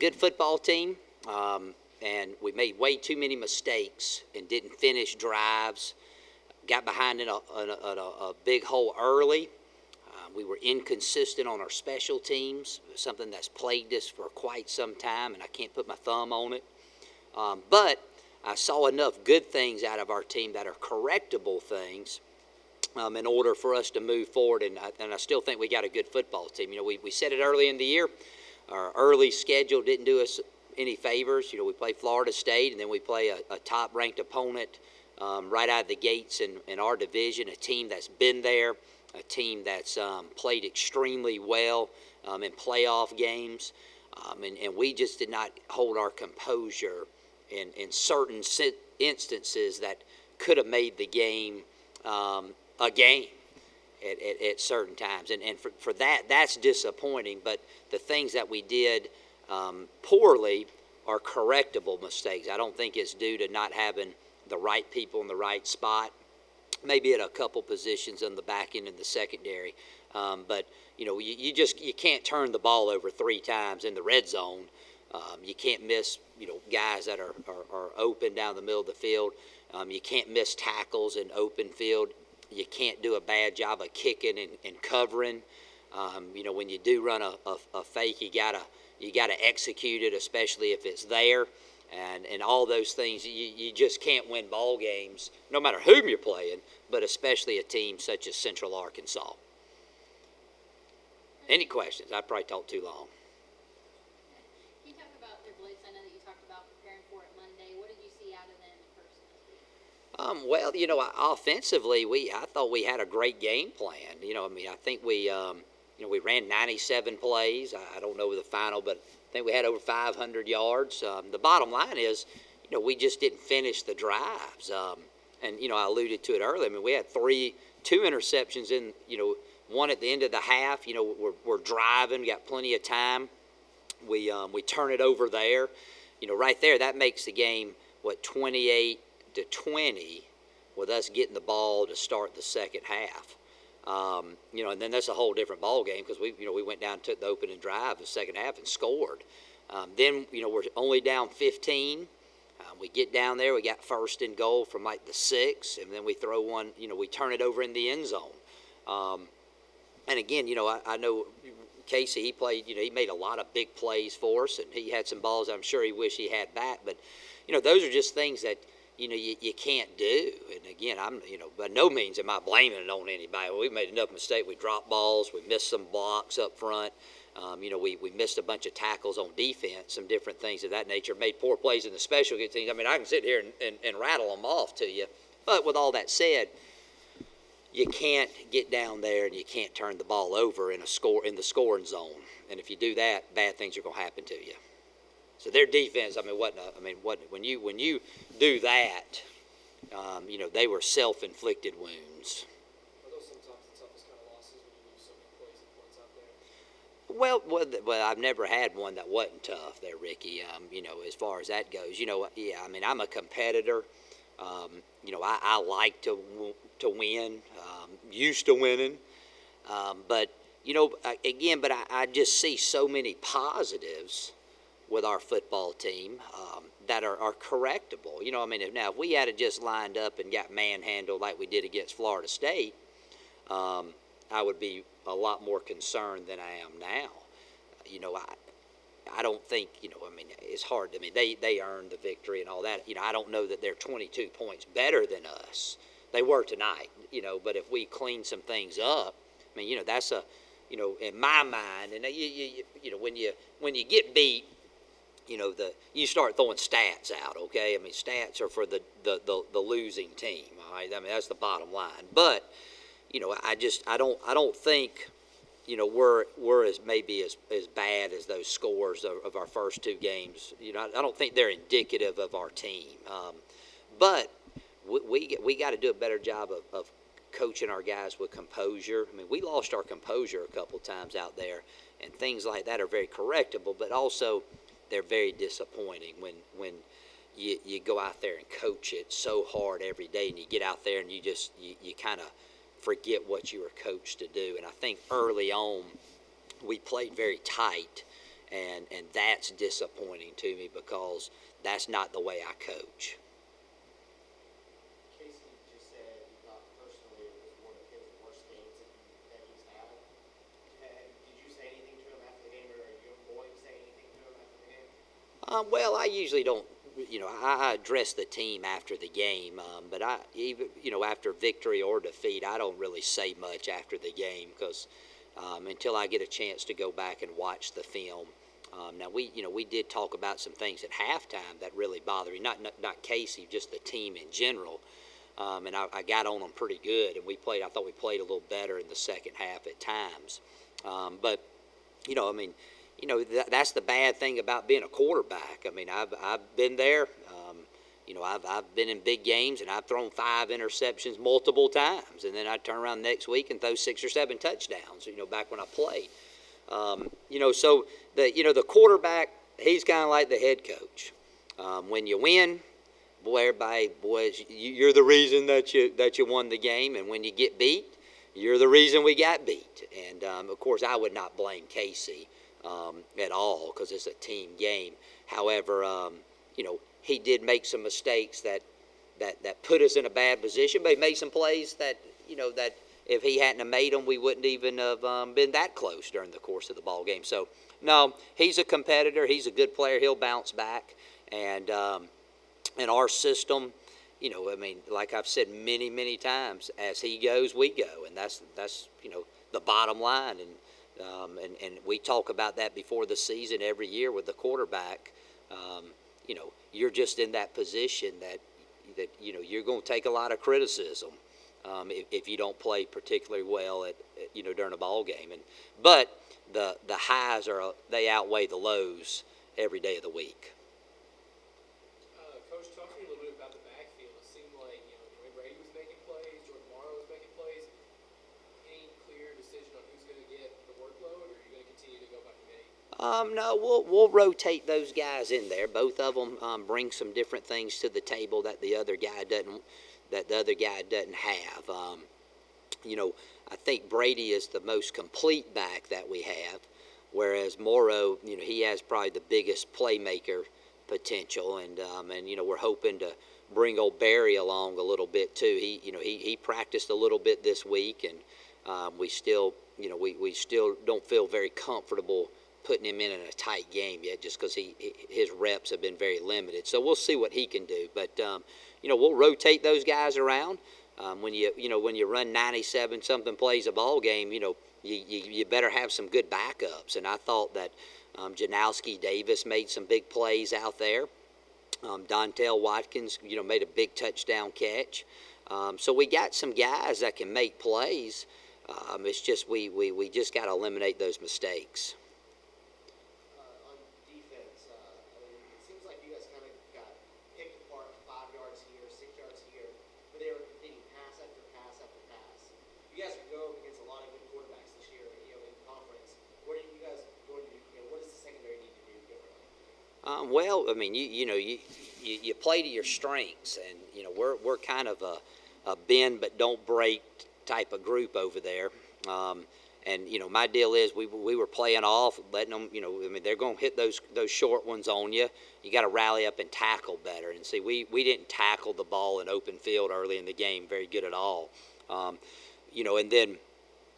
good football team, and we made way too many mistakes and didn't finish drives. Got behind in a big hole early. We were inconsistent on our special teams, something that's plagued us for quite some time, and I can't put my thumb on it. But I saw enough good things out of our team that are correctable things in order for us to move forward, and I still think we got a good football team. We said it early in the year. Our early schedule didn't do us any favors. We play Florida State, and then we play a top-ranked opponent right out of the gates in our division, a team that's been there, a team that's played extremely well in playoff games, and we just did not hold our composure in certain instances that could have made the game a game at certain times. And for that, that's disappointing. But the things that we did poorly are correctable mistakes. I don't think it's due to not having the right people in the right spot, maybe at a couple positions on the back end in the secondary. But, you can't turn the ball over 3 times in the red zone. You can't miss, guys that are open down the middle of the field. You can't miss tackles in open field. You can't do a bad job of kicking and covering. When you do run a fake, you gotta execute it, especially if it's there. And all those things, you just can't win ball games, no matter whom you're playing, but especially a team such as Central Arkansas. Any questions? I probably talked too long. Can you talk about their blitz? I know that you talked about preparing for it Monday. What did you see out of them in person this week? Offensively, I thought we had a great game plan. I think we ran 97 plays. I don't know the final, but I think we had over 500 yards. The bottom line is, we just didn't finish the drives. And I alluded to it earlier. We had 2 interceptions in, one at the end of the half. We're driving, got plenty of time. We turn it over there. Right there, that makes the game, 28-20, with us getting the ball to start the second half. And then that's a whole different ball game because we went down and took the opening drive the second half and scored. Then we're only down 15. We get down there, we got first and goal from like the 6, and then we throw one. We turn it over in the end zone. And again, I know Casey. He played. He made a lot of big plays for us, and he had some balls I'm sure he wished he had back. But those are just things that you can't do. And again, by no means am I blaming it on anybody. We made enough mistakes. We dropped balls. We missed some blocks up front. We missed a bunch of tackles on defense, some different things of that nature. Made poor plays in the special teams. I can sit here and rattle them off to you. But with all that said, you can't get down there and you can't turn the ball over in the scoring zone. And if you do that, bad things are going to happen to you. So their defense, when you do that, they were self-inflicted wounds. Are those sometimes the toughest kind of losses when you lose so many plays and points out there? Well, I've never had one that wasn't tough there, Ricky. As far as that goes, I'm a competitor. I like to win. Used to winning, but I just see so many positives with our football team that are correctable. If we had just lined up and got manhandled like we did against Florida State, I would be a lot more concerned than I am now. I don't think, it's hard. They earned the victory and all that. I don't know that they're 22 points better than us. They were tonight, but if we clean some things up, that's in my mind, and when you get beat, you start throwing stats out, okay? Stats are for the losing team, all right? That's the bottom line. But, I don't think, we're as maybe as bad as those scores of our first 2 games. I don't think they're indicative of our team. But we got to do a better job of coaching our guys with composure. We lost our composure a couple times out there, and things like that are very correctable, but also they're very disappointing when you go out there and coach it so hard every day, and you get out there and you kind of forget what you were coached to do. And I think early on we played very tight, and that's disappointing to me because that's not the way I coach. Casey just said he thought personally it was one of his worst games that he's had. Did you say anything to him after the game, or are you going to say anything to him after the game? Well, I usually don't. I address the team after the game, but I even after victory or defeat, I don't really say much after the game because until I get a chance to go back and watch the film. Now we did talk about some things at halftime that really bothered me. Not Casey, just the team in general. And I got on them pretty good, and I thought we played a little better in the second half at times. But that's the bad thing about being a quarterback. I mean, I've been there. I've been in big games, and I've thrown 5 interceptions multiple times, and then I turn around next week and throw 6 or 7 touchdowns. Back when I played. So the quarterback, he's kind of like the head coach. When you win, everybody, you're the reason that you won the game, and when you get beat, you're the reason we got beat. And of course, I would not blame Casey at all because it's a team game. However, he did make some mistakes that put us in a bad position, but he made some plays that if he hadn't have made them, we wouldn't even have been that close during the course of the ball game. So, no, he's a competitor. He's a good player. He'll bounce back. And in our system, like I've said many, many times, as he goes, we go, and that's the bottom line. And we talk about that before the season every year with the quarterback. You're just in that position that you're going to take a lot of criticism if you don't play particularly well at during a ball game. But the highs they outweigh the lows every day of the week. Coach, talk to me a little bit about the backfield. It seemed like Dwayne Brady was making plays, Jordan Morrow was making plays. Any clear decision on who's going to get the workload, or are you going to continue to go by committee? No, we'll rotate those guys in there. Both of them bring some different things to the table that the other guy doesn't have. I think Brady is the most complete back that we have, whereas Morrow, he has probably the biggest playmaker potential, and we're hoping to bring old Barry along a little bit too. He practiced a little bit this week, and we still don't feel very comfortable putting him in a tight game yet, just because his reps have been very limited. So we'll see what he can do, but we'll rotate those guys around. When you run 97 something plays a ball game, you better have some good backups. And I thought that Janowski Davis made some big plays out there. Dontel Watkins, made a big touchdown catch. So we got some guys that can make plays. It's just we just got to eliminate those mistakes. On defense, it seems like you guys kind of got picked apart 5 yards here, 6 yards here, but they were completing pass after pass after pass. You guys are going against a lot of good quarterbacks this year, in conference. What are you guys going to do? What does the secondary need to do differently? Well, I mean, you play to your strengths, and we're kind of a bend but don't break type of group over there. And my deal is we were playing off, letting them. They're going to hit those short ones on you. You got to rally up and tackle better. And see, we didn't tackle the ball in open field early in the game very good at all. And then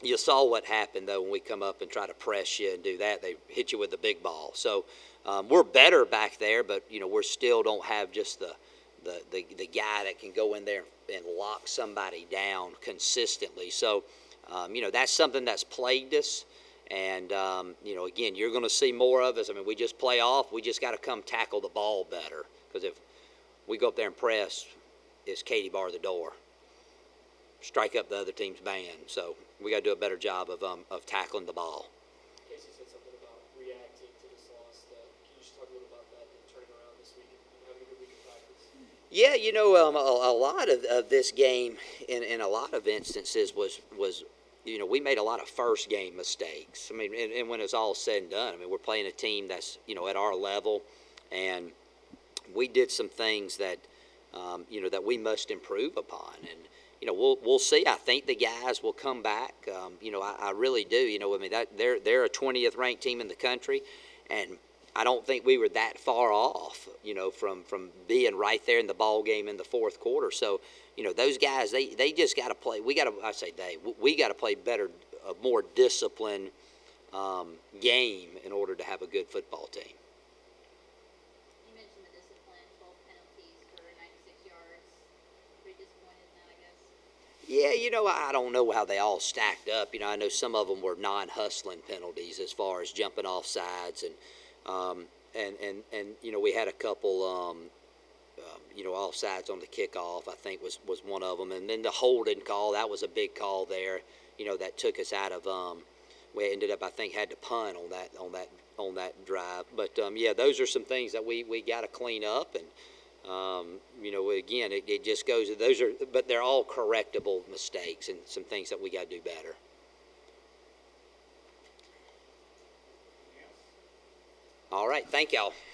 you saw what happened though when we come up and try to press you and do that. They hit you with the big ball. So we're better back there, but we still don't have just the guy that can go in there and lock somebody down consistently. So, that's something that's plagued us. And, again, you're going to see more of us. We just play off. We just got to come tackle the ball better. Because if we go up there and press, it's Katie bar the door. Strike up the other team's band. So we got to do a better job of tackling the ball. Casey said something about reacting to this loss. Can you just talk a little about that and turning around this week and having a good week of practice? Yeah, a lot of this game, in a lot of instances, was we made a lot of first game mistakes. And when it's all said and done, we're playing a team that's at our level, and we did some things that that we must improve upon. And we'll see. I think the guys will come back. I really do. That they're a 20th ranked team in the country, And I don't think we were that far off, from being right there in the ball game in the fourth quarter. So, those guys, they just got to play. We got to play better, a more disciplined game in order to have a good football team. You mentioned the discipline, 12 penalties for 96 yards. Pretty disappointed in that, I guess. Yeah, I don't know how they all stacked up. I know some of them were non-hustling penalties as far as jumping off sides, and we had a couple, offsides on the kickoff. I think was one of them, and then the holding call, that was a big call there. That took us out of. We ended up, I think, had to punt on that drive. But those are some things that we got to clean up, and again, it just goes. But they're all correctable mistakes and some things that we got to do better. All right, thank y'all.